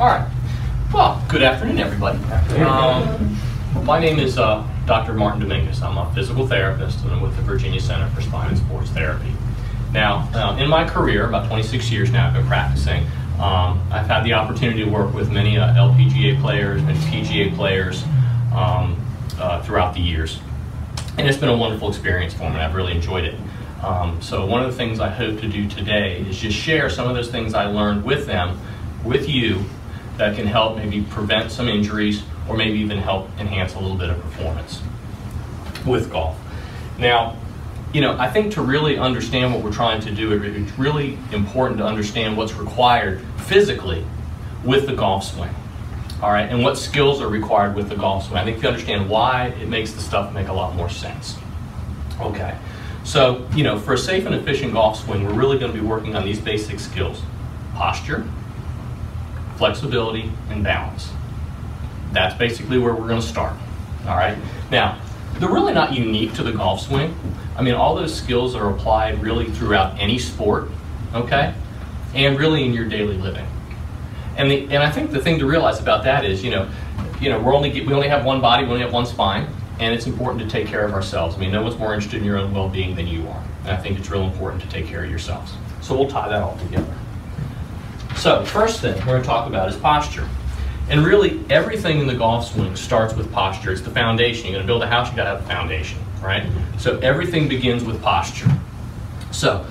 All right. Well, good afternoon, everybody. My name is Dr. Martin Dominguez. I'm a physical therapist and I'm with the Virginia Center for Spine and Sports Therapy. Now, in my career, about 26 years now I've been practicing, I've had the opportunity to work with many LPGA players, many PGA players throughout the years. And it's been a wonderful experience for me. I've really enjoyed it. So one of the things I hope to do today is just share some of those things I learned with them, with you, that can help maybe prevent some injuries or maybe even help enhance a little bit of performance with golf. Now, I think to really understand what we're trying to do, it's really important to understand what's required physically with the golf swing. All right, and what skills are required with the golf swing. I think if you understand why, it makes the stuff make a lot more sense. Okay, so, for a safe and efficient golf swing, we're really going to be working on these basic skills: posture, flexibility, and balance. That's basically where we're going to start. All right, now, they're really not unique to the golf swing. I mean, all those skills are applied really throughout any sport, okay, and really in your daily living. And I think the thing to realize about that is, we only have one body, we only have one spine, and it's important to take care of ourselves. I mean, no one's more interested in your own well-being than you are. And I think it's real important to take care of yourselves. So we'll tie that all together. So first thing we're going to talk about is posture. And really, everything in the golf swing starts with posture. It's the foundation. You're going to build a house, you got to have a foundation, right? So everything begins with posture. So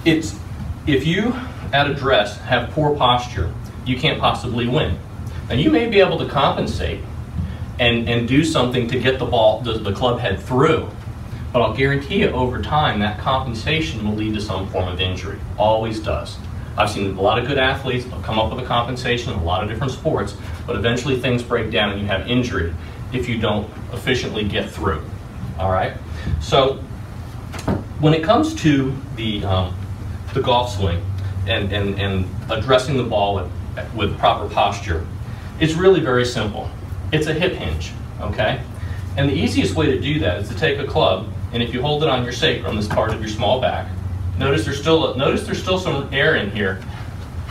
if you at a dress have poor posture, you can't possibly win. Now you may be able to compensate and do something to get the ball, the club head through, but I'll guarantee you over time that compensation will lead to some form of injury. Always does. I've seen a lot of good athletes come up with a compensation in a lot of different sports, but eventually things break down and you have injury if you don't efficiently get through. All right. So when it comes to the golf swing and addressing the ball with proper posture, it's really very simple. It's a hip hinge, okay? And the easiest way to do that is to take a club, and if you hold it on your sacrum, this part of your small back, notice there's still some air in here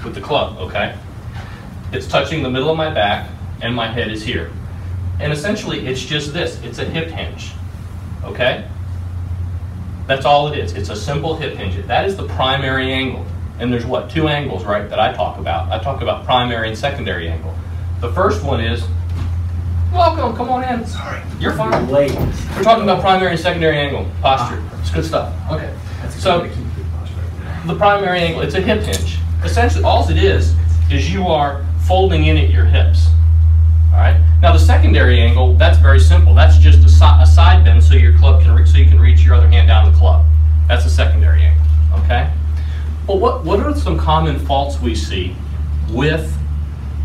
with the club, okay? It's touching the middle of my back, and my head is here. And essentially, it's just this. It's a hip hinge, okay? That's all it is. It's a simple hip hinge. That is the primary angle. And there's what? Two angles, right, that I talk about. I talk about primary and secondary angle. The first one is, welcome, come on in. Sorry. You're fine. Late. We're talking about primary and secondary angle, posture. It's good stuff. Okay. So, the primary angle, it's a hip hinge. Essentially, all it is you are folding in at your hips. All right. Now, the secondary angle, that's very simple. That's just a side bend so your club can so you can reach your other hand down the club. That's the secondary angle. Okay. Well, what are some common faults we see with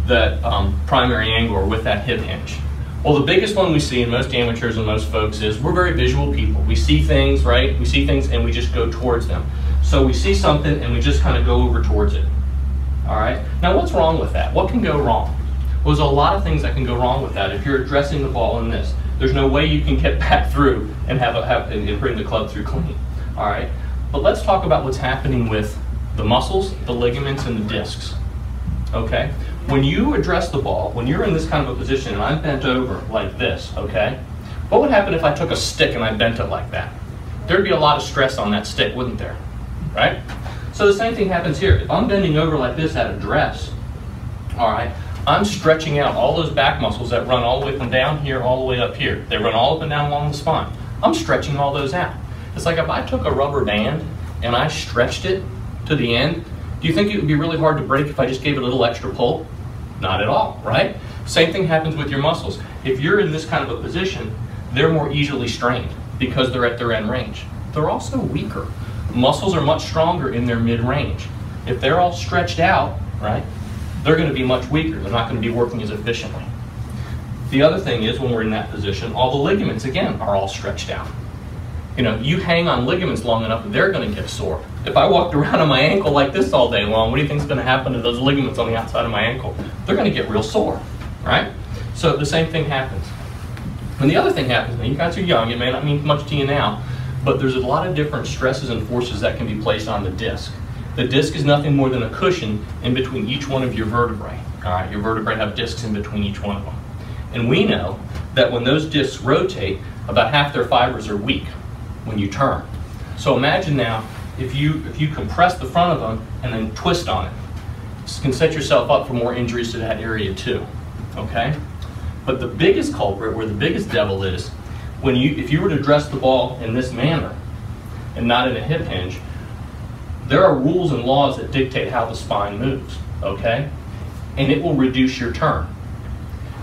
that primary angle or with that hip hinge? Well, the biggest one we see in most amateurs and most folks is we're very visual people. We see things, right? We see things and we just go towards them. So we see something and we just kind of go over towards it. All right? Now, what's wrong with that? What can go wrong? Well, there's a lot of things that can go wrong with that. If you're addressing the ball in this, there's no way you can get back through and and bring the club through clean. All right? But let's talk about what's happening with the muscles, the ligaments, and the discs. Okay? When you address the ball, when you're in this kind of a position and I'm bent over like this, okay? What would happen if I took a stick and I bent it like that? There'd be a lot of stress on that stick, wouldn't there? Right? So the same thing happens here. If I'm bending over like this at a dress, all right, I'm stretching out all those back muscles that run all the way from down here all the way up here. They run all up and down along the spine. I'm stretching all those out. It's like if I took a rubber band and I stretched it to the end, do you think it would be really hard to break if I just gave it a little extra pull? Not at all, right? Same thing happens with your muscles. If you're in this kind of a position, they're more easily strained because they're at their end range. They're also weaker. Muscles are much stronger in their mid-range. If they're all stretched out, right, they're going to be much weaker. They're not going to be working as efficiently. The other thing is when we're in that position, all the ligaments, again, are all stretched out. You hang on ligaments long enough, they're going to get sore. If I walked around on my ankle like this all day long, what do you think is going to happen to those ligaments on the outside of my ankle? They're going to get real sore, right? So the same thing happens. And the other thing happens, now you guys are young, it may not mean much to you now, but there's a lot of different stresses and forces that can be placed on the disc. The disc is nothing more than a cushion in between each one of your vertebrae. All right, your vertebrae have discs in between each one of them. And we know that when those discs rotate, about half their fibers are weak when you turn. So imagine now, if you compress the front of them and then twist on it, you can set yourself up for more injuries to that area too, okay? But the biggest culprit, where the biggest devil is, if you were to dress the ball in this manner and not in a hip hinge, there are rules and laws that dictate how the spine moves, okay? And it will reduce your turn.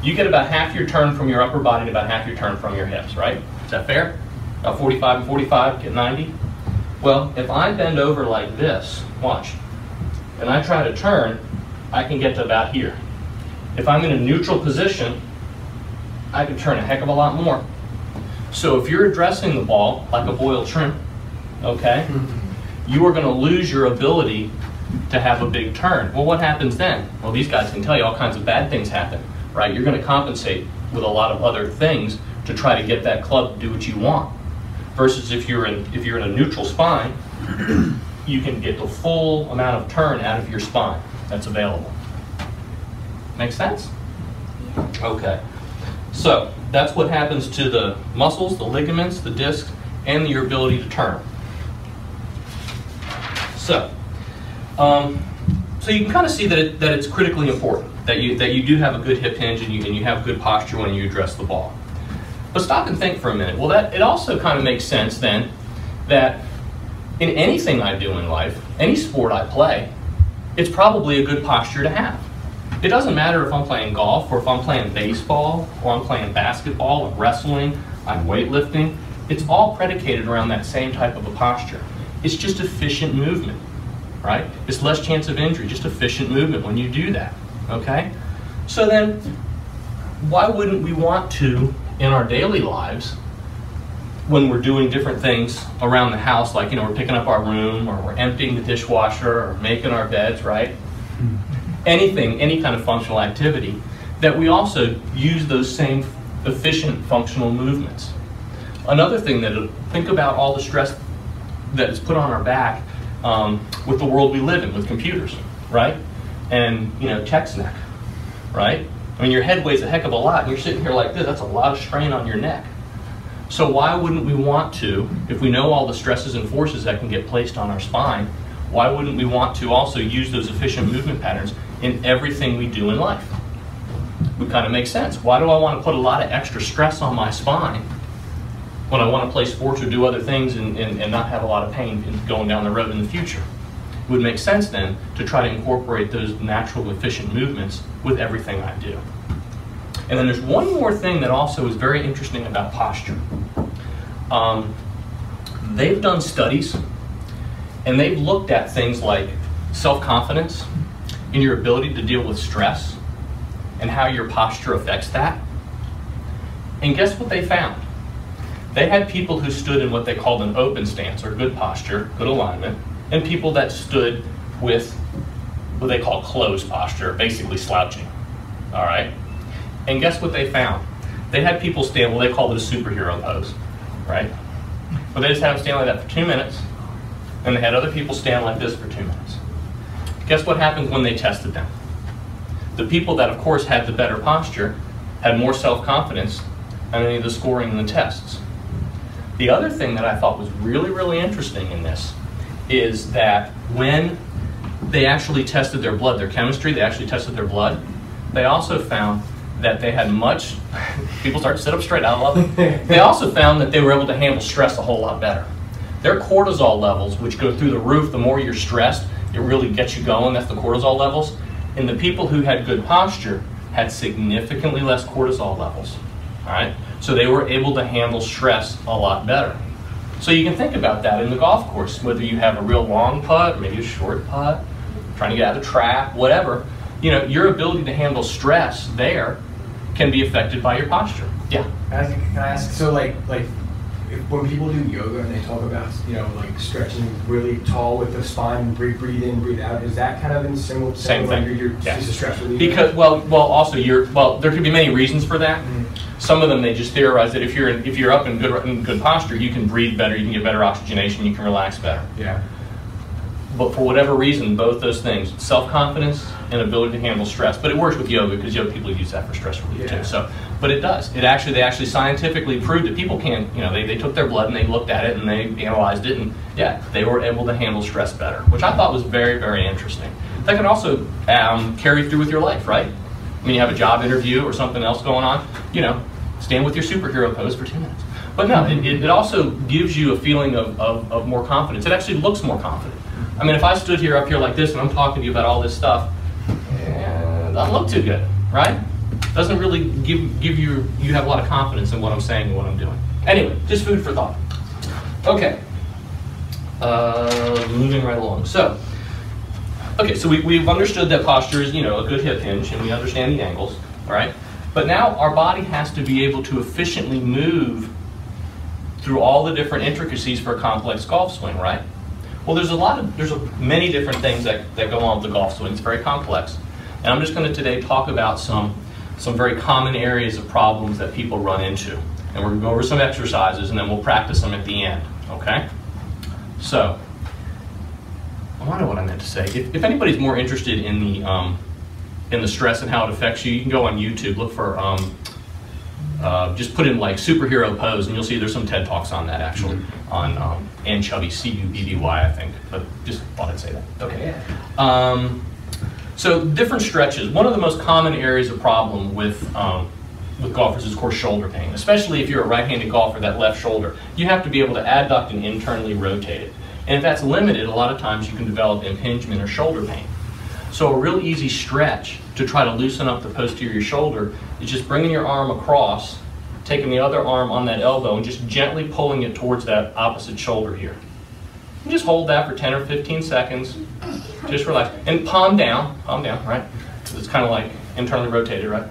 You get about half your turn from your upper body and about half your turn from your hips, right? Is that fair? About 45 and 45, get 90? Well, if I bend over like this, watch, and I try to turn, I can get to about here. If I'm in a neutral position, I can turn a heck of a lot more. So if you're addressing the ball like a boiled shrimp, okay, you are going to lose your ability to have a big turn. Well, what happens then? Well, these guys can tell you all kinds of bad things happen, right? You're going to compensate with a lot of other things to try to get that club to do what you want. Versus if you're in a neutral spine, you can get the full amount of turn out of your spine that's available. Make sense? Okay. So that's what happens to the muscles, the ligaments, the discs, and your ability to turn. So, so you can kind of see that it's critically important that you do have a good hip hinge and you have good posture when you address the ball. But stop and think for a minute. Well, it also kind of makes sense then that in anything I do in life, any sport I play, it's probably a good posture to have. It doesn't matter if I'm playing golf or if I'm playing baseball or I'm playing basketball or wrestling, I'm weightlifting. It's all predicated around that same type of a posture. It's just efficient movement, right? It's less chance of injury, just efficient movement when you do that, okay? So then, why wouldn't we want to, in our daily lives, when we're doing different things around the house, like, we're picking up our room or we're emptying the dishwasher or making our beds, right? Anything, any kind of functional activity, that we also use those same efficient functional movements. Another thing think about all the stress that is put on our back with the world we live in, with computers, right? And, tech's neck, right? I mean, your head weighs a heck of a lot, and you're sitting here like this, that's a lot of strain on your neck. So why wouldn't we want to, if we know all the stresses and forces that can get placed on our spine, why wouldn't we want to also use those efficient movement patterns in everything we do in life? It would kind of make sense. Why do I want to put a lot of extra stress on my spine when I want to play sports or do other things and not have a lot of pain going down the road in the future? It would make sense then to try to incorporate those natural efficient movements with everything I do. And then there's one more thing that also is very interesting about posture. They've done studies and they've looked at things like self-confidence and your ability to deal with stress and how your posture affects that. And guess what they found? They had people who stood in what they called an open stance, or good posture, good alignment, and people that stood with what they call closed posture, basically slouching, all right? And guess what they found? They had people stand, well, they called it a superhero pose, right? But they just had them stand like that for 2 minutes, and they had other people stand like this for 2 minutes. Guess what happened when they tested them? The people that, of course, had the better posture had more self-confidence on any of the scoring in the tests. The other thing that I thought was really, really interesting in this is that when they actually tested their blood, their chemistry, they actually tested their blood, they also found that they had much, people start to sit up straight, I love it. They also found that they were able to handle stress a whole lot better. Their cortisol levels, which go through the roof, the more you're stressed, it really gets you going, that's the cortisol levels. And the people who had good posture had significantly less cortisol levels, all right? So they were able to handle stress a lot better. So you can think about that in the golf course, whether you have a real long putt, or maybe a short putt, trying to get out of the trap, whatever, your ability to handle stress there can be affected by your posture. Yeah. Can I ask, so like when people do yoga and they talk about, like stretching really tall with the spine, breathe in, breathe out, is that kind of in similar? Same thing. Yes. Just a stress relief? Because, also there could be many reasons for that. Mm-hmm. Some of them, they just theorize that if you're up in good posture, you can breathe better, you can get better oxygenation, you can relax better. Yeah. but for whatever reason, both those things, self-confidence and ability to handle stress. But it works with yoga because yoga people use that for stress relief too. So, but it does. They actually scientifically proved that people can, they took their blood and they looked at it and they analyzed it, and yeah, they were able to handle stress better, which I thought was very, very interesting. That can also carry through with your life, right? I mean, you have a job interview or something else going on, stand with your superhero pose for 2 minutes. But no, it also gives you a feeling of more confidence. It actually looks more confident. I mean, if I stood up here like this and I'm talking to you about all this stuff, it doesn't look too good, right? Doesn't really give you have a lot of confidence in what I'm saying and what I'm doing. Anyway, just food for thought. Okay, moving right along. So we've understood that posture is, a good hip hinge, and we understand the angles, all right? But now our body has to be able to efficiently move through all the different intricacies for a complex golf swing, right? Well, there's many different things that go on with the golf swing. It's very complex. And I'm just going to today talk about some very common areas of problems that people run into. And we're going to go over some exercises, and then we'll practice them at the end, okay? So, I don't know what I meant to say. If anybody's more interested in the stress and how it affects you, you can go on YouTube, look for, just put in like superhero pose, and you'll see there's some TED Talks on that actually, on Ann Chubby, C-U-B-B-Y, I think, but just thought I'd say that. Okay. So different stretches. One of the most common areas of problem with golfers is, of course, shoulder pain, especially if you're a right-handed golfer, that left shoulder. You have to be able to adduct and internally rotate it. And if that's limited, a lot of times you can develop impingement or shoulder pain. So a real easy stretch to try to loosen up the posterior shoulder is just bringing your arm across, taking the other arm on that elbow, and just gently pulling it towards that opposite shoulder here. And just hold that for 10 or 15 seconds. Just relax. And palm down, right? Because it's kind of like internally rotated, right?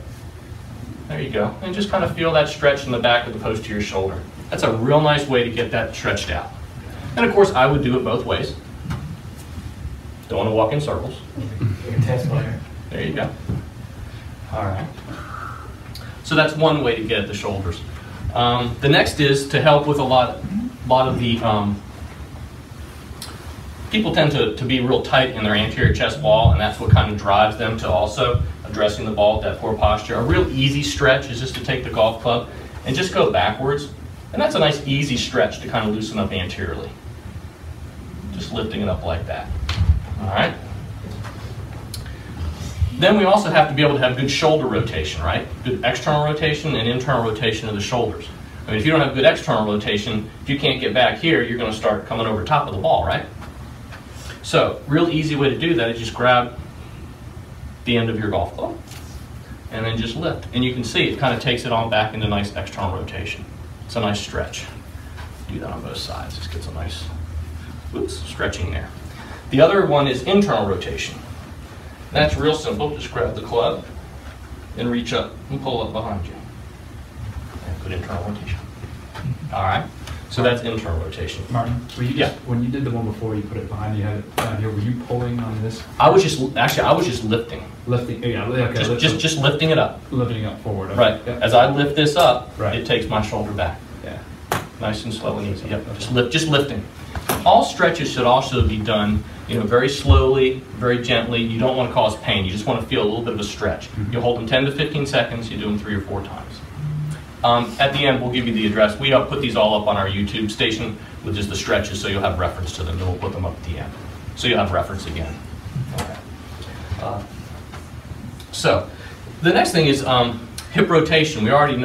There you go. And just kind of feel that stretch in the back of the posterior shoulder. That's a real nice way to get that stretched out. And of course, I would do it both ways. Don't want to walk in circles. There you go. All right. So that's one way to get at the shoulders. The next is to help with a lot of the people tend to be real tight in their anterior chest wall, and that's what kind of drives them to also addressing the ball at that poor posture. A real easy stretch is just to take the golf club and just go backwards, and that's a nice easy stretch to kind of loosen up anteriorly. Just lifting it up like that. All right. Then we also have to be able to have good shoulder rotation, right? Good external rotation and internal rotation of the shoulders. I mean, if you don't have good external rotation, if you can't get back here, you're going to start coming over top of the ball, right? So, real easy way to do that is just grab the end of your golf club and then just lift. And you can see it kind of takes it on back into nice external rotation. It's a nice stretch. Do that on both sides. Just gets a nice, stretching there. The other one is internal rotation. That's real simple. Just grab the club and reach up and pull up behind you. And good internal rotation. All right. So that's internal rotation. Martin, when you did the one before, you put it behind, you had it down here. Were you pulling on this? I was just lifting. Lifting. Yeah. Okay. Just lifting it up. Lifting up forward. Okay. Right. Yep. As I lift this up, right, it takes my shoulder back. Yeah. Nice and slow and easy. Yep. Okay. Just lifting. All stretches should also be done, very slowly, very gently. You don't want to cause pain. You just want to feel a little bit of a stretch. You hold them 10 to 15 seconds. You do them 3 or 4 times. At the end, we'll give you the address. We put these all up on our YouTube station with just the stretches, so you'll have reference to them. Then we'll put them up at the end, so you'll have reference again. Okay. So the next thing is hip rotation. We already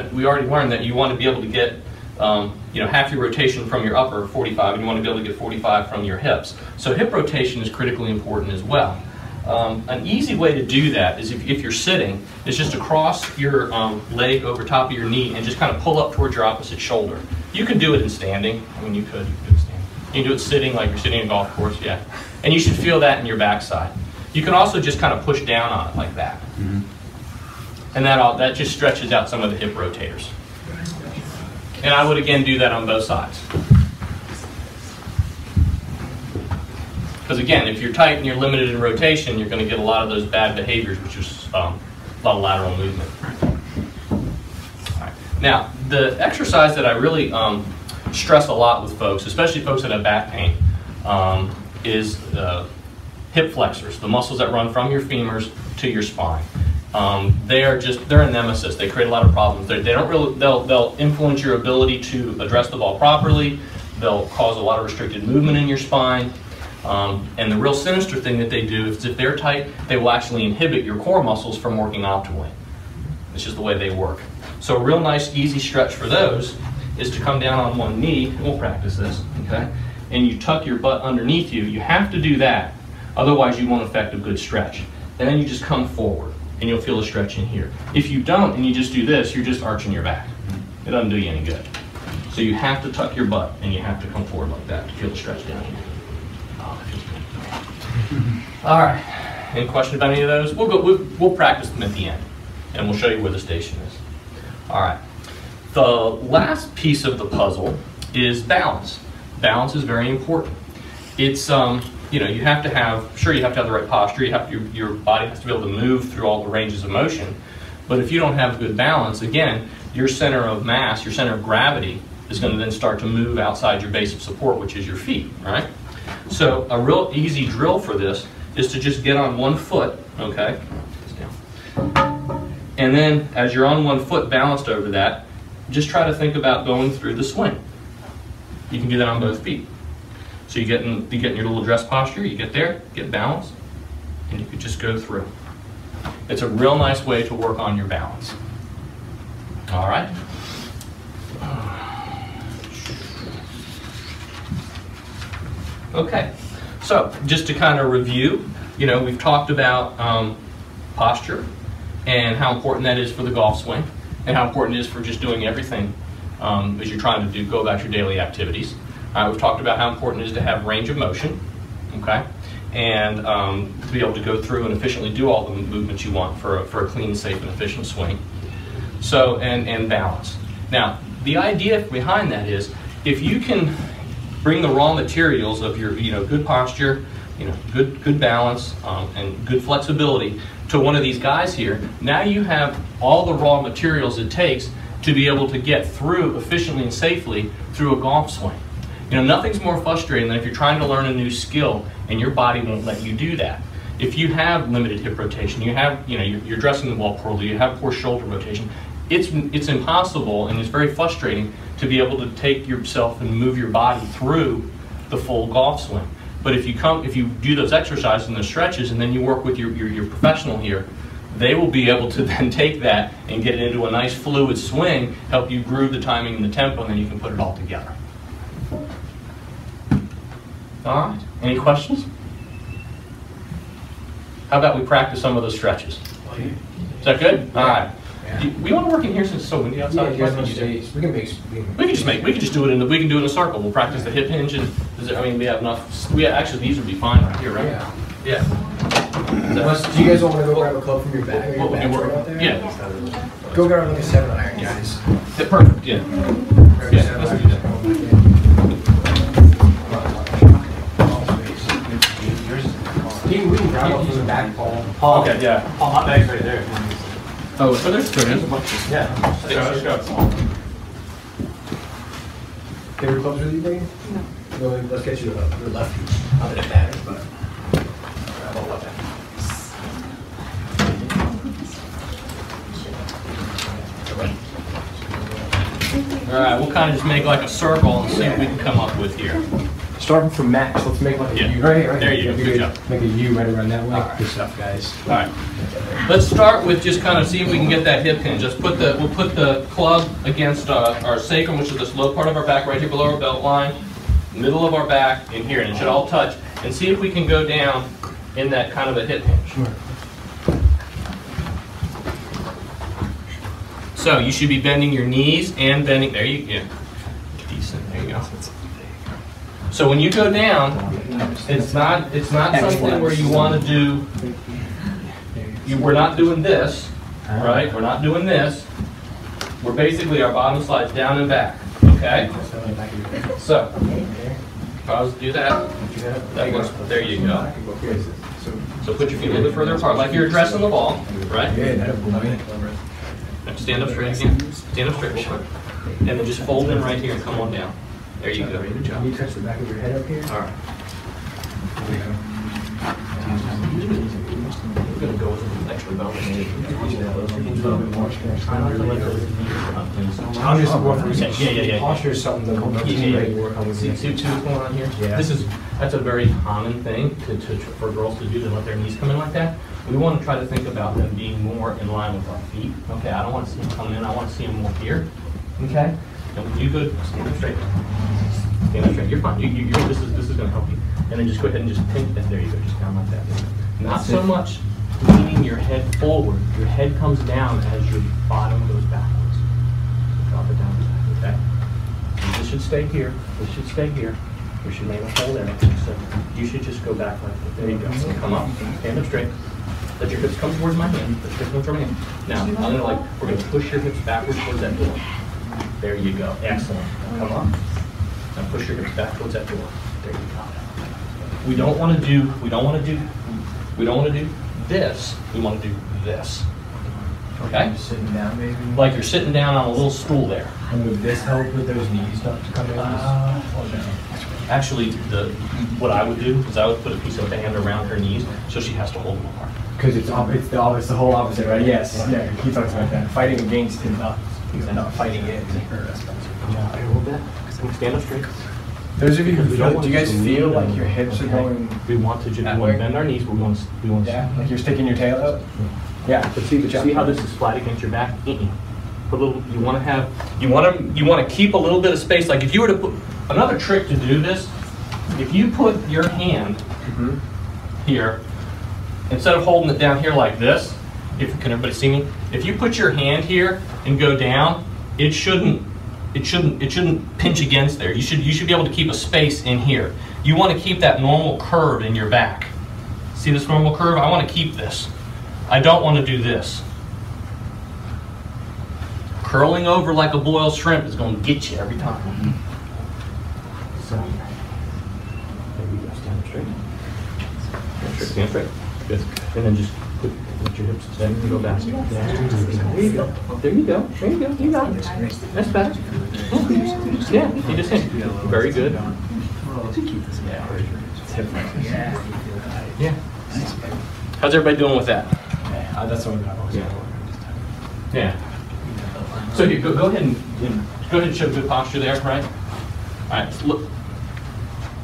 learned that you want to be able to get half your rotation from your upper 45, and you want to be able to get 45 from your hips. So hip rotation is critically important as well. An easy way to do that is if you're sitting, is just to cross your leg over top of your knee and just kind of pull up towards your opposite shoulder. You can do it in standing. I mean, you could stand. You can do it sitting, like you're sitting in a golf course, yeah. And you should feel that in your backside. You can also just kind of push down on it like that. Mm-hmm. And that just stretches out some of the hip rotators. And I would again do that on both sides. Because again, if you're tight and you're limited in rotation, you're going to get a lot of those bad behaviors, which is a lot of lateral movement. All right. Now, the exercise that I really stress a lot with folks, especially folks that have back pain, is hip flexors, the muscles that run from your femurs to your spine. They're a nemesis. They create a lot of problems. They'll influence your ability to address the ball properly. They'll cause a lot of restricted movement in your spine. And the real sinister thing that they do is if they're tight, they will actually inhibit your core muscles from working optimally. It's just the way they work. So a real nice, easy stretch for those is to come down on one knee. We'll practice this, okay? And you tuck your butt underneath you. You have to do that. Otherwise, you won't affect a good stretch. And then you just come forward, and you'll feel a stretch in here. If you don't, and you just do this, you're just arching your back. It doesn't do you any good. So you have to tuck your butt, and you have to come forward like that to feel the stretch down here. Oh, that feels good. All right. Any questions about any of those? We'll practice them at the end, and we'll show you where the station is. All right. The last piece of the puzzle is balance. Balance is very important. It's you know, you have to have the right posture. Your body has to be able to move through all the ranges of motion. But if you don't have good balance, again, your center of mass, your center of gravity, is going to then start to move outside your base of support, which is your feet, right? So a real easy drill for this is to just get on one foot, okay? And then as you're on one foot balanced over that, just try to think about going through the swing. You can do that on both feet. So you get in your little dress posture, you get there, get balanced, and you could just go through. It's a real nice way to work on your balance. All right? Okay, so just to kind of review, you know, we've talked about posture and how important that is for the golf swing and how important it is for just doing everything as you're trying to go about your daily activities. We've talked about how important it is to have range of motion, okay, and to be able to go through and efficiently do all the movements you want for a clean, safe, and efficient swing. So, and balance. Now, the idea behind that is if you can bring the raw materials of your, good posture, good balance, and good flexibility to one of these guys here, now you have all the raw materials it takes to be able to get through efficiently and safely through a golf swing. Nothing's more frustrating than if you're trying to learn a new skill and your body won't let you do that. If you have limited hip rotation, you're dressing the ball poorly, you have poor shoulder rotation, it's impossible and it's very frustrating to be able to take yourself and move your body through the full golf swing. But if you do those exercises and those stretches and then you work with your professional here, they will be able to then take that and get it into a nice fluid swing, help you groove the timing and the tempo, and then you can put it all together. All right, any questions? How about we practice some of those stretches? Is that good? All right. We want to work in here since it's so windy outside. Yeah, we can just do it in a circle. We'll practice the hip hinge, and we have enough. Actually, these would be fine right here, right? Yeah. Do you guys all want to go grab a club from your bag? What would you work? Out there? Yeah. Go grab like a 7-iron, guys. Perfect. Yeah. Yeah. Let's do that. We can grab one from the back, Paul. Okay. Yeah. Oh, my bag's right there. Oh, so there's two. Yeah. Let's go. Favorite clubs really big? No. Let's get you a lefty. Not that it matters, but grab a left. All right, we'll kind of just make like a circle and see what we can come up with here. Starting from max, let's make like a U. Right here. There you go. Good job. Make a U right around that way. Right. Good stuff, guys. All right. Let's start with just kind of see if we can get that hip hinge. We'll put the club against our sacrum, which is this low part of our back, right here below our belt line, middle of our back, in here, and it should all touch. And see if we can go down in that kind of a hip hinge. Sure. So you should be bending your knees and bending. There you go. Decent. There you go. So when you go down, it's not something where you want to do. We're not doing this, right? We're not doing this. We're basically our bottom slides down and back. Okay. So if I was to do that, there you go. So put your feet a little bit further apart, like you're addressing the ball, right? Stand up straight again. Stand up straight. And then just fold in right here and come on down. There you go. Good job. Can you touch the back of your head up here? All right. We're going to go with an extra belt. A little bit more strength. I'm just working. Yeah. Posture is something that we'll See what's going on here? Yeah. That's a very common thing for girls to do, to let their knees come in like that. We want to try to think about them being more in line with our feet. Okay, I don't want to see them coming in. I want to see them more here. Okay, and when you go stand up straight. Stand up straight. You're fine. This is going to help you. And then just go ahead and just pinch that. There you go. Just down like that. Not so much leaning your head forward. Your head comes down as your bottom goes backwards. Drop it down. Okay. And this should stay here. This should stay here. We should make a hole there. So you should just go back like that. There you go. So come up. Stand up straight. Let your hips come towards my hand. Let your hips come towards my hand. Now, we're going to push your hips backwards towards that door. There you go. Excellent. Come on. Now push your hips back towards that door. There you go. We don't want to do this. We want to do this. Okay? You're sitting down, maybe. Like you're sitting down on a little stool there. And would this help with those knees not to come in? Actually, what I would do is I would put a piece of band around her knees so she has to hold them apart. Because it's the whole opposite, right? Yes. Yeah. He talks about that. Fighting against and not fighting it. Yeah, a little bit. Stand up straight. Those of you who feel, do you guys feel like your hips are going? We want to bend our knees. We want to. Yeah. Like you're sticking your tail out. Yeah. But see how this is flat against your back. Put a little. You want to keep a little bit of space. Like if you were to put another trick to do this, if you put your hand here instead of holding it down here like this. Can everybody see me? If you put your hand here and go down, it shouldn't pinch against there. You should be able to keep a space in here. You want to keep that normal curve in your back. See this normal curve? I want to keep this. I don't want to do this. Curling over like a boiled shrimp is going to get you every time. So, there you go. Stand up straight. Stand straight. Good. And then just put your hips steady and go back. There you go. There you go. There you go. You got it. That's better. Yeah, you just hit. Very good. Yeah. How's everybody doing with that? That's what I was. Yeah. So you go ahead and show good posture there, right? All right. Look.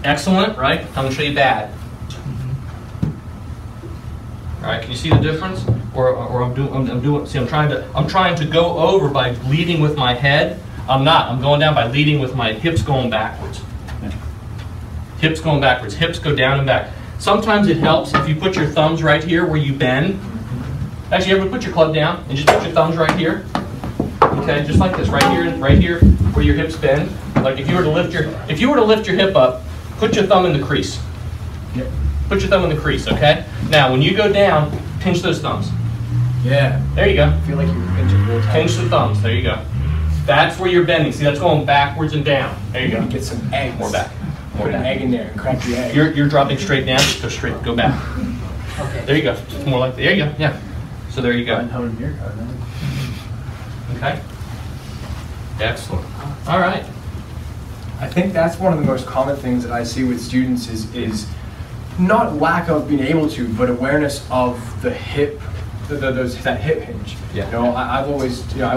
Excellent, right? I'm going to show you bad. All right, can you see the difference? Or I'm doing. See, I'm trying to go over by leading with my head. I'm not. I'm going down by leading with my hips going backwards. Hips going backwards. Hips go down and back. Sometimes it helps if you put your thumbs right here where you bend. Actually, you ever put your club down and just put your thumbs right here? Okay, just like this, right here, where your hips bend. Like if you were to lift your hip up, put your thumb in the crease. Yep. Put your thumb in the crease, okay? Now, when you go down, pinch those thumbs. Yeah. There you go. I feel like you're pinching real tight. Pinch the thumbs. There you go. That's where you're bending. See, that's going backwards and down. There you go. Get some eggs. More back. Put an egg in there and crack the egg. You're dropping straight down. Just go straight. Go back. Okay. There you go. It's more like there you go. Yeah. So there you go. Okay. Excellent. All right. I think that's one of the most common things that I see with students is not lack of being able to, but awareness of the hip, that hip hinge. Yeah. You know, I've always, I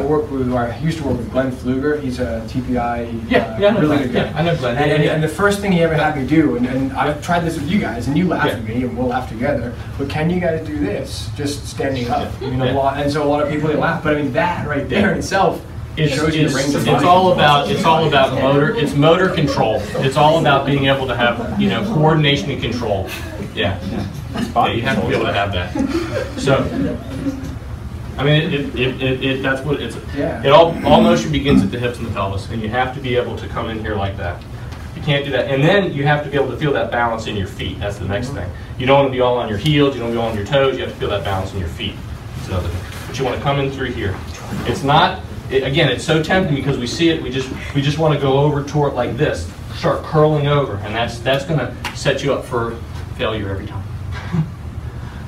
used to work with Glenn Pfluger. He's a TPI, I know really Glenn. good guy. Yeah, I know Glenn. And the first thing he ever had me do, and I've tried this with you guys, and you laugh at me, and we'll laugh together. But can you guys do this, just standing up? I mean, and so a lot of people they laugh. But I mean, that right there in itself. It's all about motor. It's motor control. It's all about being able to have coordination and control. Yeah, you have to be able to have that. So, I mean, that's what it's. It all motion begins at the hips and the pelvis, and you have to be able to come in here like that. You can't do that, and then you have to be able to feel that balance in your feet. That's the next thing. You don't want to be all on your heels. You don't want to be all on your toes. You have to feel that balance in your feet. That's another thing. But you want to come in through here. It's not. Again, it's so tempting because we see it. We just want to go over toward like this, start curling over, and that's going to set you up for failure every time.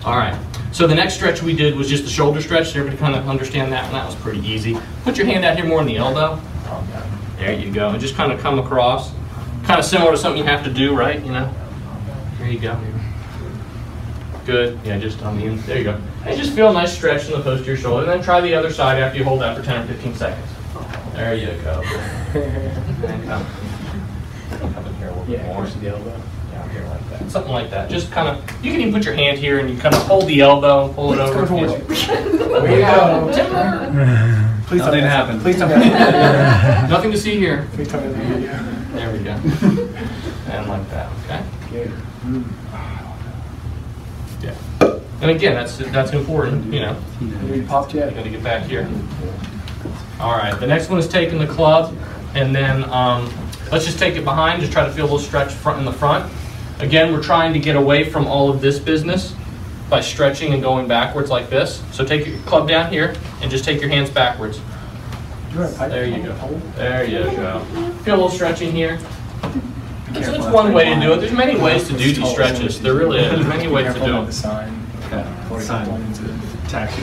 All right. So the next stretch we did was just the shoulder stretch. Everybody kind of understand that one? That was pretty easy. Put your hand out here more on the elbow. There you go, and just kind of come across. Kind of similar to something you have to do, right? There you go. Good. Yeah, just on the end. There you go. And just feel a nice stretch in the posterior shoulder. And then try the other side after you hold that for 10 or 15 seconds. There you go. And come in here a little bit more. The elbow. Down here like that. Something like that. Just kind of, you can even put your hand here and you kind of hold the elbow and pull it over. There you go. Please Nothing happened. Please tell me. Nothing to see here. Please tell me the video. There we go. And like that, okay? Good. Yeah. And again, that's important, you know. We popped You yet? got to get back here. All right, the next one is taking the club, and then let's just take it behind, just try to feel a little stretch in the front. Again, we're trying to get away from all of this business by stretching and going backwards like this. So take your club down here, and just take your hands backwards. There you go. There you go. Feel a little stretching here. So it's one way to do it. There's many ways to do these stretches. There really is. There's many ways to do The them. sign. Taxi.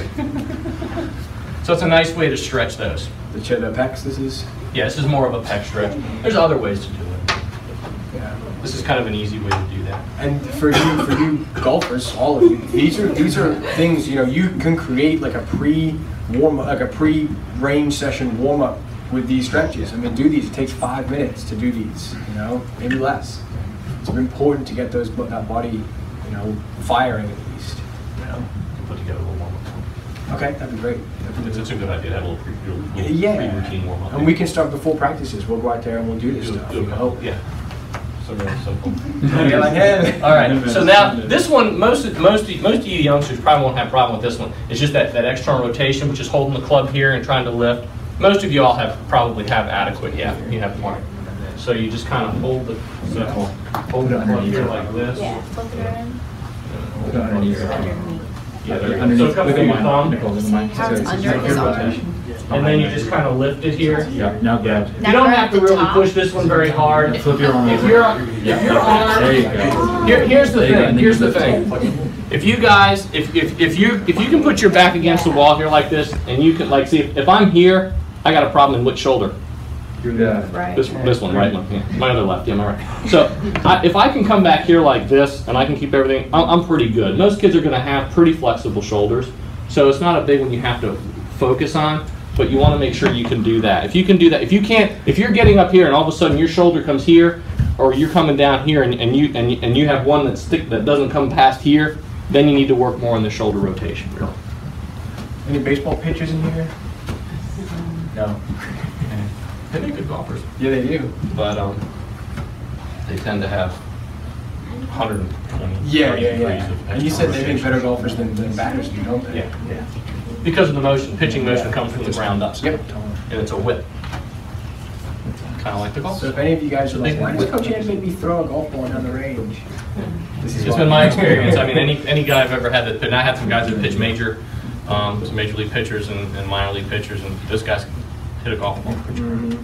So it's a nice way to stretch those. The pecs, this is? Yeah, this is more of a pec stretch. There's other ways to do it. Yeah. This is kind of an easy way to do that. And for you golfers, all of you, these are things, you know, you can create like a pre-range session warm-up with these stretches. I mean, do these. It takes 5 minutes to do these, you know, maybe less. It's important to get that body, you know, firing at least. You know. Put together a little warm-up. Okay, that'd be great. It's a good idea to have a little pre-routine warm-up. And we can start before practices. We'll go out there and we'll do this stuff. Do a couple, yeah. So really simple. You're like, hey. All right. So now this one, most of you youngsters probably won't have a problem with this one. It's just that external rotation, which is holding the club here and trying to lift. Most of you all probably have adequate. Yeah, you have one. So you just kind of hold the club here like this. Yeah, flip it around. Underneath. Yeah, so come with your thumb, See how it's under his arm. and then you just kind of lift it here. Yeah, now grab. You don't have to really push this one very hard. Flip your arm If over. your arm, There you go. here's the There you go. thing. Here's the thing. If you guys, if you can put your back against the wall here like this, and you can like see if I'm here, I got a problem in which shoulder? Right. This one, right one. Yeah. My other left. Yeah, my right. So if I can come back here like this, and I can keep everything, I'm pretty good. Most kids are going to have pretty flexible shoulders, so it's not a big one you have to focus on. But you want to make sure you can do that. If you can do that, if you can't, if you're getting up here and all of a sudden your shoulder comes here, or you're coming down here and you have one that doesn't come past here, then you need to work more on the shoulder rotation. Really. Any baseball pitchers in here? No. They make good golfers, Yeah, they do. but they tend to have 120. Yeah. 30 degrees of And you said they make rotation. better golfers than batters do, don't they? Yeah. Because of the motion, pitching motion comes from the ground up. Yep. And it's a whip. Kind of like the golf. So if any of you guys are like, Big why does whip. Coach Ed make me throw a golf ball down the range? This is It's why. been my experience. I mean, any guy I've ever had that, and I had some guys that pitch major league pitchers and minor league pitchers, and this guy's hit a golf ball. Mhm.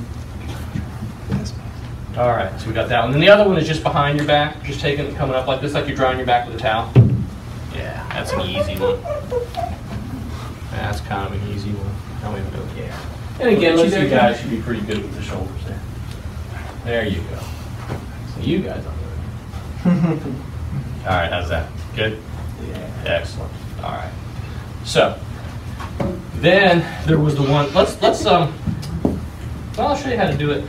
All right, so we got that one. And the other one is just behind your back, just taking it, coming up like this, like you're drying your back with a towel. Yeah, that's an easy one. That's kind of an easy one. Now we have to go. Yeah. And again, most of you guys should be pretty good with the shoulders there. There you go. So you guys are good. All right, how's that? Good? Yeah. Excellent. All right. So then there was the one. Well, I'll show you how to do it.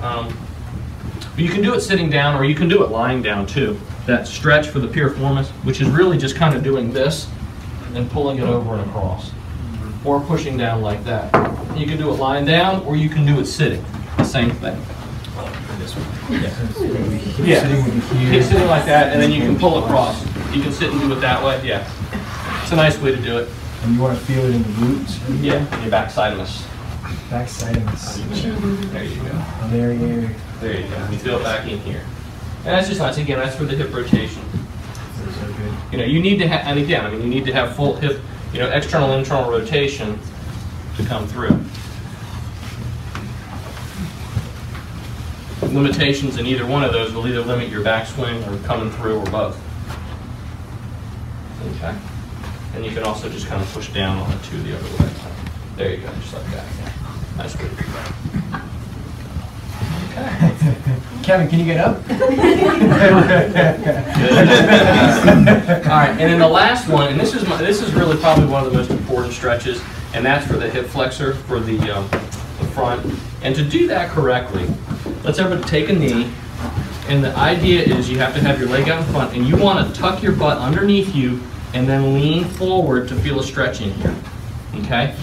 You can do it sitting down, or you can do it lying down too. That stretch for the piriformis, which is really just kind of doing this and pulling it over and across, or pushing down like that. You can do it lying down, or you can do it sitting. The same thing. Yeah. Keep sitting like that, and then you can pull across. You can sit and do it that way. Yeah. It's a nice way to do it. And you want to feel it in the glutes? Yeah. Your backsidemus. Backsidemus. There you go. There you go. There you go. You feel it back in here. And that's just nice. Again, that's for the hip rotation. That's so good. You know, you need to have, and again, I mean, you need to have full hip, you know, external, internal rotation to come through. Limitations in either one of those will either limit your backswing or coming through, or both. Okay. And you can also just kind of push down on it too the other way. There you go, just like that. Nice way to do that. Okay. Kevin, can you get up? All right, and then the last one, and this is really probably one of the most important stretches, and that's for the hip flexor for the front. And to do that correctly, let's everybody take a knee. And the idea is you have to have your leg out in front, and you want to tuck your butt underneath you and then lean forward to feel a stretch in here. Okay?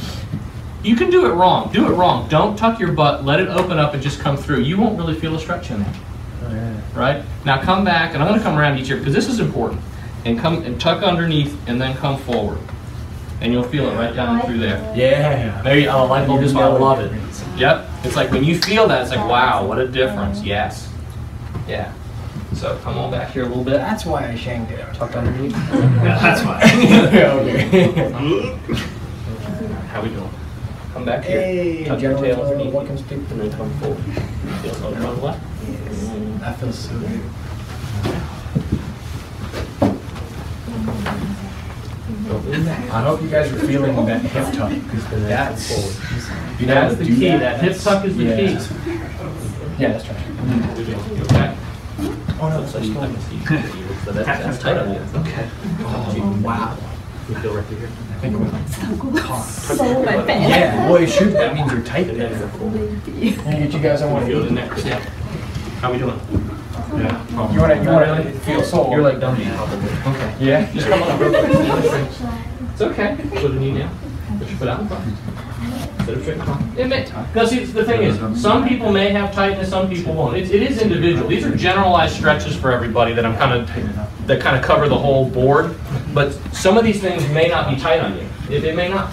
You can do it wrong. Do it wrong. Don't tuck your butt. Let it open up and just come through. You won't really feel a stretch in there. Oh, yeah. Right? Now come back, and I'm going to come around each ear because this is important. And come and tuck underneath and then come forward. And you'll feel it right down through there. Yeah. Maybe a light bulb just I love it. Yep. It's like when you feel that, it's like, wow, what a difference. Yes. Yeah. So come on back here a little bit. That's why I shanked it. Tucked underneath. Yeah, that's why. Okay. How we doing? Come back here. Hey, Tuck your tail underneath. welcome to And then come forward. Feel it over on the left. Yes. That feels so good. I hope you guys are feeling that hip tuck because that's That's the key. That hip tuck is the key. Yeah, that's right. Okay. Oh no, So you can see. So that's tight on you. Okay. Oh, wow. You feel right through here. I think we're So my bad. yeah, well, it should. That means you're tight And there. then Can I get you guys on one? feel the neck. Yeah. How we doing? Yeah. You wanna feel sore? You're like dummy probably. Okay. Yeah. Just come on up real quick. It's okay. Put a knee down. Put your foot out in front. Set up straight in front. Now see, the thing is, some people may have tightness, some people won't. It is individual. These are generalized stretches for everybody that that kind of cover the whole board. But some of these things may not be tight on you. It may not.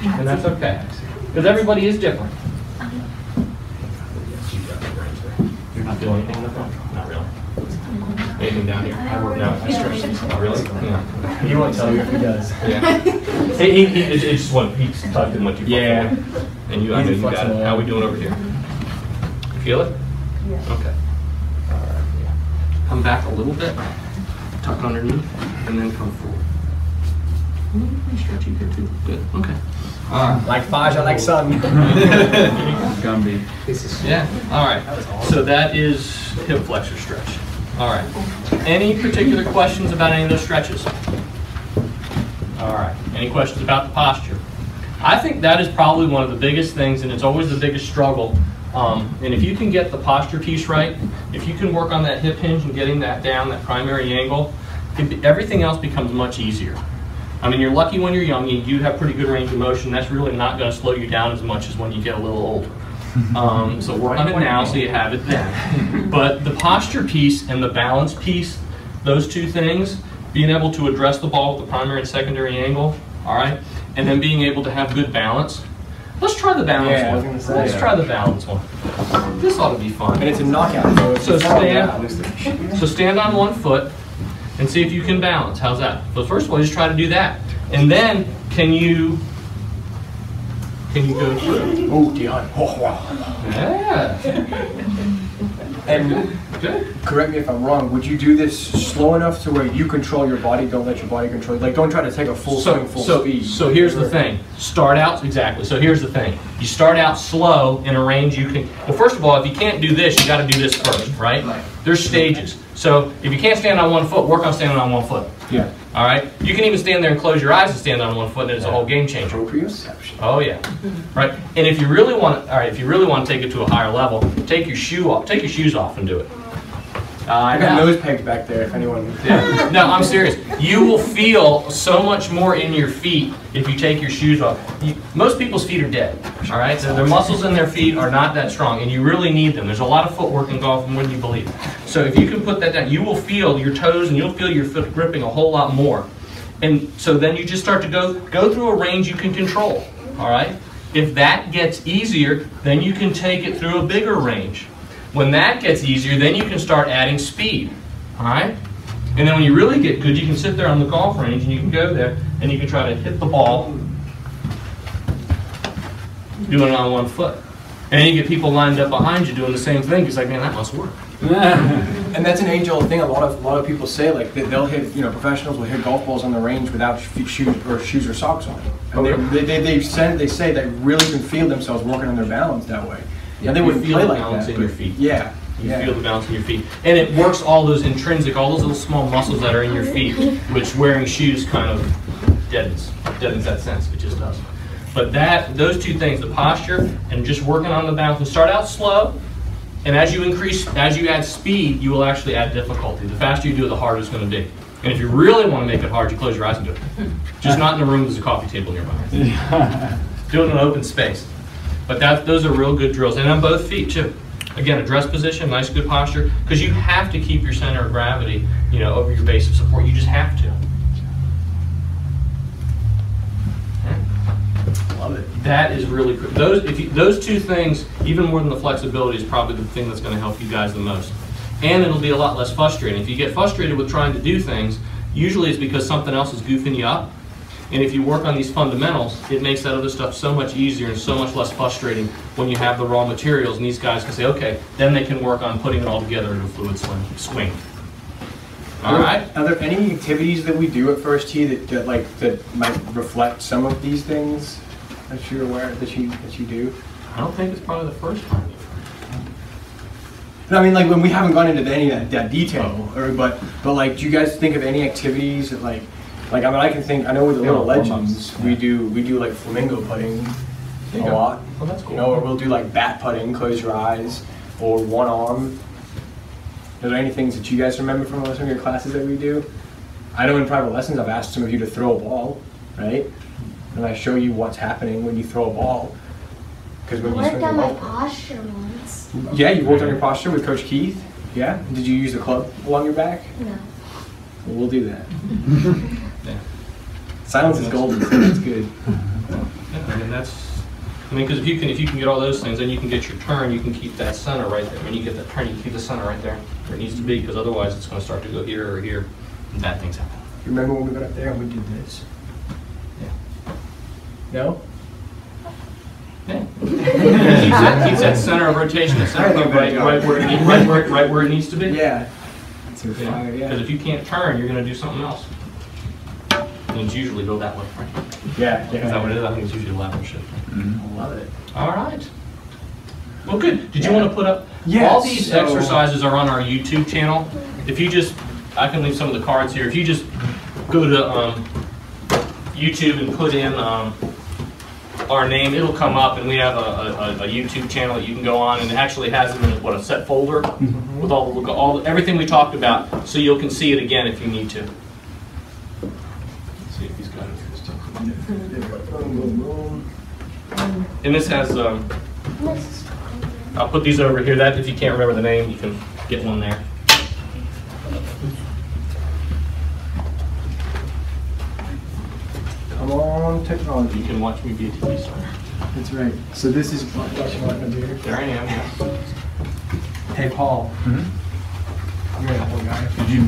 And that's okay. Because everybody is different. You're not feeling anything in the front? Not really. Anything down here? No, I stretched. Not really? No. He won't tell you if he does. Yeah. It's just one piece tucked in what you Yeah. And you, I know you got it. How are we doing over here? You feel it? Yeah. Okay. All right. Yeah. Come back a little bit. Tuck underneath, and then come forward. Stretch you here too. Good. Okay. All right. Like Faja, like sun. Gumby. Yeah. All right. So that is hip flexor stretch. All right. Any particular questions about any of those stretches? All right. Any questions about the posture? I think that is probably one of the biggest things, and it's always the biggest struggle. And if you can get the posture piece right, if you can work on that hip hinge and getting that down, that primary angle, everything else becomes much easier. I mean, you're lucky when you're young, you do have pretty good range of motion. That's really not going to slow you down as much as when you get a little older. So work on it now so you have it then. But the posture piece and the balance piece, those two things, being able to address the ball with the primary and secondary angle, all right, and then being able to have good balance. Let's try the balance Yeah, I was one. gonna say, Let's yeah. try the balance one. This ought to be fun. And it's a knockout. So stand on one foot and see if you can balance. How's that? So first of all, just try to do that. And then can you go through? Oh, Dion. Oh, wow. Yeah. And Good. correct me if I'm wrong, would you do this slow enough to where you control your body, don't let your body control you? Like, don't try to take a full swing, full speed. So here's the thing. Start out, exactly. So here's the thing. You start out slow in a range you can, well, first of all, if you can't do this, you got to do this first, right? There's stages. So if you can't stand on one foot, work on standing on one foot. Yeah. All right? You can even stand there and close your eyes and stand on one foot, and it's a whole game changer. Proprioception. Oh yeah, right. And if you really want, all right, if you really want to take it to a higher level, take your shoe off, take your shoes off, and do it. I got nose pegs back there. If anyone. Yeah. No, I'm serious. You will feel so much more in your feet if you take your shoes off. Most people's feet are dead. All right, so their muscles in their feet are not that strong, and you really need them. There's a lot of footwork in golf more than you believe. So if you can put that down, you will feel your toes, and you'll feel your foot gripping a whole lot more. And so then you just start to go through a range you can control. All right. If that gets easier, then you can take it through a bigger range. When that gets easier, then you can start adding speed, all right? And then when you really get good, you can sit there on the golf range and you can go there and you can try to hit the ball doing it on one foot. And then you get people lined up behind you doing the same thing. It's like, man, that must work. And that's an age-old thing. A lot of people say, like, they'll hit, professionals will hit golf balls on the range without shoes or socks on. And they say they really can feel themselves working on their balance that way. And they wouldn't play like that. In your feet. Yeah. You feel the bounce in your feet. And it works all those intrinsic, all those little small muscles that are in your feet, which wearing shoes kind of deadens that sense. It just does. But those two things, the posture and just working on the bounce, and start out slow. And as you add speed, you will actually add difficulty. The faster you do it, the harder it's going to be. And if you really want to make it hard, you close your eyes and do it. Just not in a room with a coffee table nearby. Do it in an open space. But those are real good drills. And on both feet, too. Again, address position, nice good posture, because you have to keep your center of gravity, over your base of support. You just have to. Love it. That is really good. Those two things, even more than the flexibility, is probably the thing that's going to help you guys the most. And it'll be a lot less frustrating. If you get frustrated with trying to do things, usually it's because something else is goofing you up. And if you work on these fundamentals, it makes that other stuff so much easier and so much less frustrating when you have the raw materials, and these guys can say, okay, then they can work on putting it all together in a fluid swing. All right? Are there any activities that we do at First Tee that might reflect some of these things that you're aware that you do? I don't think it's probably the first time. I mean, like when we haven't gone into any of that detail, but like, do you guys think of any activities that I know with the Little Legends, we do like flamingo putting a lot. Oh, that's cool. Or we'll do like bat putting, close your eyes, or one arm. Are there any things that you guys remember from some of your classes that we do? I know in private lessons I've asked some of you to throw a ball, right? And I show you what's happening when you throw a ball. I worked on my posture once. Yeah, you worked on your posture with Coach Keith? Yeah? Did you use a club along your back? No. Well, we'll do that. Yeah. Silence is golden, so that's good. Yeah, because if you can get all those things, then you can get your turn. You can keep that center right there. When you get that turn, you keep the center right there where it needs to be, because otherwise it's going to start to go here or here, and bad things happen. You remember when we got up there and we did this? Yeah. No? Yeah. keeps that center of rotation, the center right where it needs to be. Yeah. Because if you can't turn, you're going to do something else. And it's usually go that way, right? Yeah. Is that what it is? I think it's usually a lateral shift. I love it. All right. Well, good. Did you want to put up? Yes, all these exercises are on our YouTube channel. If you just, I can leave some of the cards here. If you just go to YouTube and put in our name, it'll come up, and we have a YouTube channel that you can go on, and it actually has them in a set folder with everything we talked about, so you can see it again if you need to. Let's see if he's got it. And this has, I'll put these over here. That if you can't remember the name, you can get one there. Come on, technology. You can watch me be a TV star. That's right. So this is There I am. Yeah. Hey, Paul. You're that one guy. Did you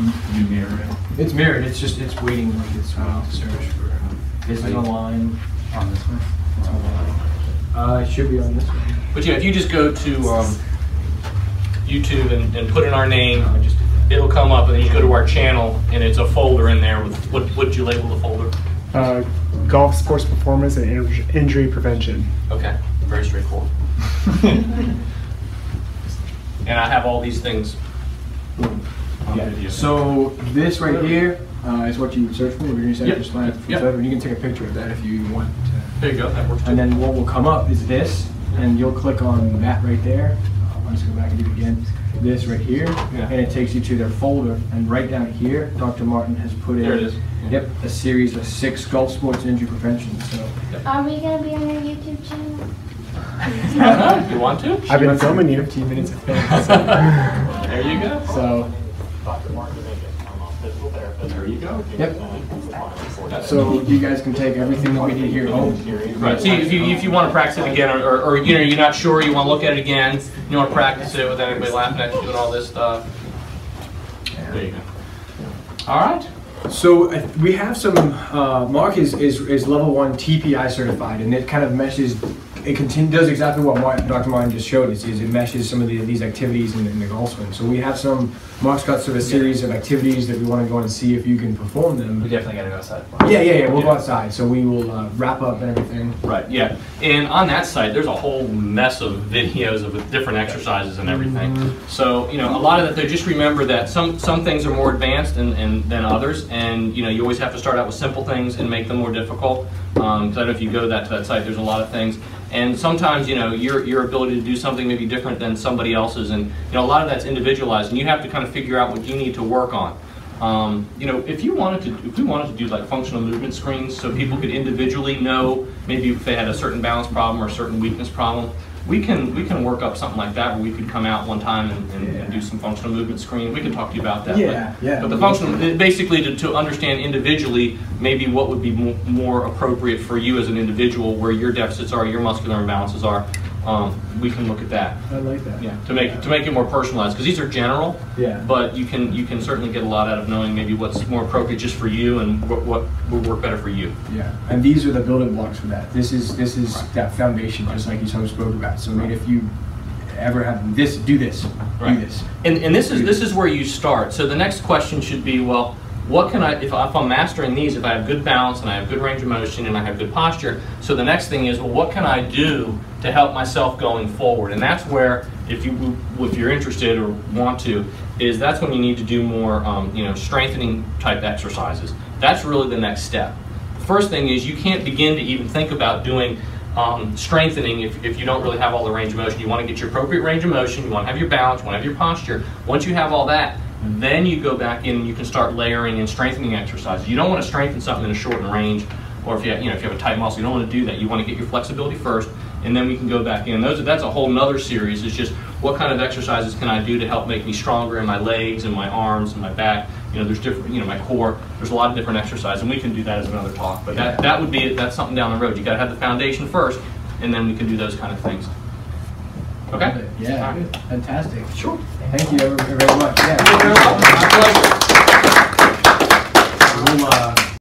mirror it? It's mirrored. It's waiting like it's waiting to search for. This is online. On this one? It's online. It should be on this one. But yeah, if you just go to YouTube and put in our name, it'll come up, and then you go to our channel, and it's a folder in there with what would you label the folder? Golf sports performance and injury prevention. Okay, very straightforward. And I have all these things. Yeah. So this right here is what you search for. We're going to say just line up the photo, and you can take a picture of that if you want. There you go. That works too. And then what will come up is this, and you'll click on that right there. I'll just go back and do it again. This right here, and it takes you to their folder. And right down here, Dr. Martin has put in. There it is. Yep, a series of 6 golf sports injury prevention. So. Are we going to be on your YouTube channel? You want to? I've been filming you. 15 minutes of films. There you go. So. There you go. Yep. So you guys can take everything that we did here home. Right. See, if you want to practice it again, or you're not sure, you want to look at it again, you want to practice it without anybody laughing at you doing all this stuff. There you go. All right. So we have some. Mark is level 1 TPI certified, and it kind of meshes does exactly what Dr. Martin just showed us. Is it meshes some of these activities in the golf swing. So we have Mark's got sort of a series of activities that we want to go and see if you can perform them. We definitely got to go outside. Yeah. We'll go outside. So we will wrap up and everything. Right. Yeah. And on that site, there's a whole mess of videos of different exercises and everything. So a lot of that. Just remember that some things are more advanced than others, and you always have to start out with simple things and make them more difficult. Because I know if you go to that site, there's a lot of things, and sometimes your ability to do something may be different than somebody else's, and a lot of that's individualized, and you have to kind of figure out what you need to work on. If we wanted to do like functional movement screens, so people could individually know maybe if they had a certain balance problem or a certain weakness problem, we can work up something like that where we could come out one time and do some functional movement screen. We can talk to you about that. But the functional, basically to understand individually maybe what would be more appropriate for you as an individual, where your deficits are, your muscular imbalances are. We can look at that. I like that. Yeah, to make it more personalized, because these are general. Yeah. But you can certainly get a lot out of knowing maybe what's more appropriate just for you and what will work better for you. Yeah. And these are the building blocks for that. This is right. that foundation, just like you spoke about. So I mean, if you ever have this, do this, right. do this. And this is where you start. So the next question should be, well, what can I, if I'm mastering these, if I have good balance and I have good range of motion and I have good posture, so the next thing is, well, what can I do to help myself going forward? And that's where, if you're interested or want to, that's when you need to do more, strengthening type exercises. That's really the next step. The first thing is you can't begin to even think about doing strengthening if you don't really have all the range of motion. You want to get your appropriate range of motion, you want to have your balance, you want to have your posture. Once you have all that, then you go back in and you can start layering and strengthening exercises. You don't want to strengthen something in a shortened range, or if you have a tight muscle, you don't want to do that. You want to get your flexibility first, and then we can go back in. That's a whole nother series. It's just what kind of exercises can I do to help make me stronger in my legs and my arms and my back. There's different, my core. There's a lot of different exercises, and we can do that as another talk. But that's something down the road. You got to have the foundation first, and then we can do those kind of things. Okay? Yeah, right. Fantastic. Sure. Thank you very much. Yeah. You're very welcome. My pleasure. We'll